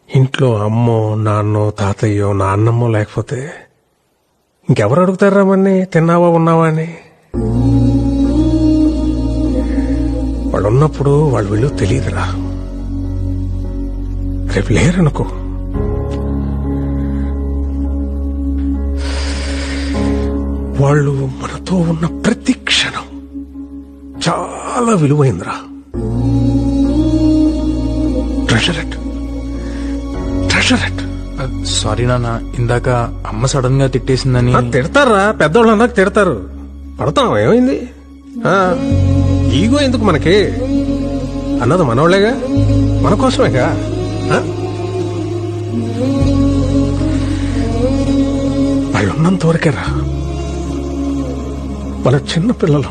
ఇంట్లో అమ్మో నాన్నో తాతయ్యో నాన్నమ్మో లేకపోతే ఇంకెవరు అడుగుతారా మన్ని తిన్నావా ఉన్నావా అని. వాళ్ళు ఉన్నప్పుడు వాళ్ళు విలువ తెలియదురా. రేపు లేరనుకో, వాళ్ళు మనతో ఉన్న ప్రతి క్షణం చాలా విలువైందిరా. Treasure it, treasure it. Sorry నాన్న, ఇందాక అమ్మ సడన్ గా తిట్టేసిందని. తిడతారా, పెద్దవాళ్ళు అన్నాక తిడతారు. పడతాం, ఏమైంది? ఈగో ఎందుకు మనకి? అన్నది మనోళ్లేగా, మన కోసమేగా. వాళ్ళు ఉన్నంత వరకేరా. మన చిన్న పిల్లలు